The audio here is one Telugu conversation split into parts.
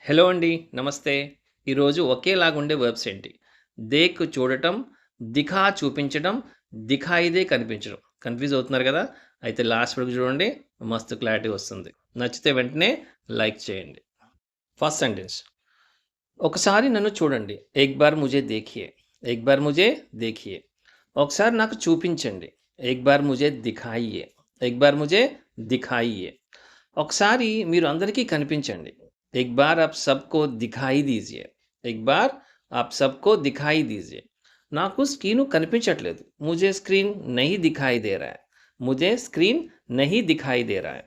హలో అండి. నమస్తే. ఈరోజు ఒకేలాగుండే వర్బ్స్ ఏంటి? దేక్ చూడటం, దిఖా చూపించడం, దిఖాయిదే కనిపించడం. కన్‌ఫ్యూజ్ అవుతున్నారు గదా! అయితే లాస్ట్ వరకు చూడండి. మస్తు క్లారిటీ వస్తుంది. నచ్చితే వెంటనే లైక్ చేయండి. First sentence. ఒకసారి నన్ను చూడండి. ఏక్ బార్ ముझे देखिए. ఏక్ బార్ ముझे देखिए. ఒకసారి నాకు చూపించండి. ఏక్ బార్ ముझे दिखाइए. ఏక్ బార్ ముझे दिखाइए. ఒకసారి మీరు అందరికీ కనిపించండి. एक बार आप सबको दिखाई दीजिए. एक बार आप सबको दिखाई दीजिए. నాకు స్క్రీను కనిపించట్లేదు. मुझे स्क्रीन नहीं दिखाई दे रहा है. मुझे स्क्रीन नहीं दिखाई दे रहा है.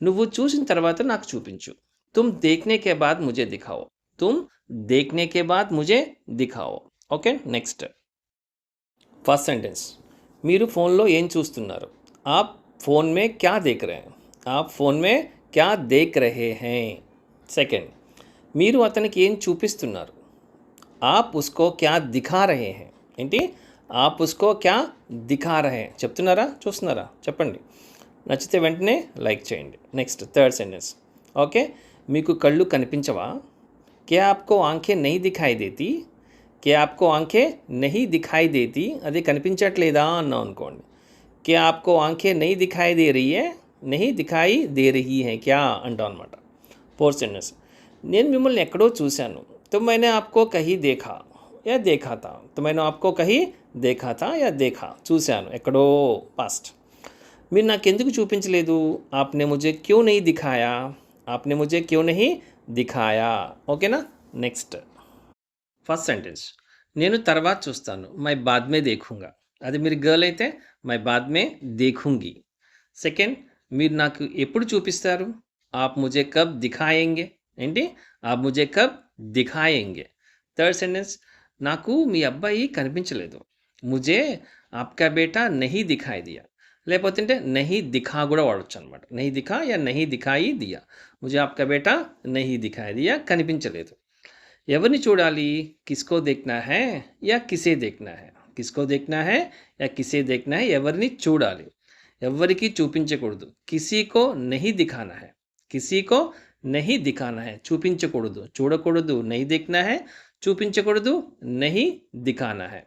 నువ్వు చూసిన తర్వాత నాకు చూపించు. तुम देखने के बाद मुझे दिखाओ. तुम देखने के बाद मुझे दिखाओ. Okay next. First sentence. మీరు ఫోన్లో ఏం చూస్తున్నారు? आप फ़ोन में क्या देख रहे हैं? आप फ़ोन में क्या देख रहे हैं? सेकंड. మీరు అతనికి ఏం చూపిస్తున్నారు? आप उसको क्या दिखा रहे हैं? ఏంటి? आप उसको क्या दिखा रहे हैं? చెప్తున్నారా? చూస్తున్నారా? చెప్పండి. నచ్చితే వెంటనే లైక్ చేయండి. Next third sentence. ఓకే. మీకు కళ్ళు కనిపించవా? क्या आपको आँखें नहीं दिखाई देती? क्या आपको आँखें नहीं दिखाई देती? అది కనిపించట్లేదా అన్నాం అనుకోండి. क्या आपको आँखें नहीं दिखाई दे रही है? नहीं दिखाई दे रही हैं क्या అంటాం అనమాట. Fourth sentence. నేను మిమ్మల్ని ఎక్కడో చూశాను. तो मैंने आपको कहीं देखा या देखा था. तो मैंने आपको कहीं देखा था या देखा. చూశాను ఎక్కడో పాస్ట్. మీరు నాకెందుకు చూపించలేదు? आपने मुझे क्यों नहीं दिखाया? आपने मुझे क्यों नहीं दिखाया. ఓకేనా? నెక్స్ట్. First sentence. నేను తర్వాత చూస్తాను. मैं बाद में देखूँगा. అది మీరు గర్ల్ అయితే मैं बाद में देखूँगी. సెకండ్. మీరు నాకు ఎప్పుడు చూపిస్తారు? आप मुझे कब दिखाएँगे. ఏంటి? आप मुझे कब दिखाएँगे. Third sentence. నాకు మీ అబ్బాయి కనిపించలేదు. मुझे आपका बेटा नहीं दिखाई दिया. లేకపోతే అంటే नहीं दिखा కూడా వాడొచ్చు అనమాట. नहीं दिखा या नहीं दिखाई दिया. मुझे आपका बेटा नहीं दिखाई दिया. కనిపించలేదు. ఎవరిని చూడాలి? किसको देखना है या किसे देखना है. किसको देखना है या किसे देखना है. ఎవరిని చూడాలి. ఎవ్వరికీ చూపించకూడదు. किसी को नहीं दिखाना है. किसी को नहीं दिखाना है. చూపించకూడదు. చూడకూడదు. नहीं देखना है. చూపించకూడదు. नहीं दिखाना है.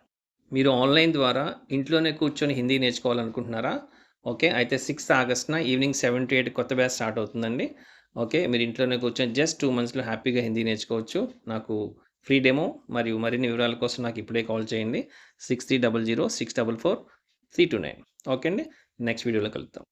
మీరు ఆన్లైన్ ద్వారా ఇంట్లోనే కూర్చొని హిందీ నేర్చుకోవాలనుకుంటున్నారా? ఓకే. అయితే 6th ఆగస్ట్‌న ఈవినింగ్ 7-8 కొత్త బ్యాచ్ స్టార్ట్ అవుతుందండి. ఓకే. మీరు ఇంట్లోనే కూర్చొని జస్ట్ 2 మంత్స్‌లో హ్యాపీగా హిందీ నేర్చుకోవచ్చు. నాకు ఫ్రీ డెమో మరియు మరిన్ని వివరాల కోసం నాకు ఇప్పుడే కాల్ చేయండి. 6300 644 329. ఓకే అండి. నెక్స్ట్ వీడియోలో కలుద్దాం.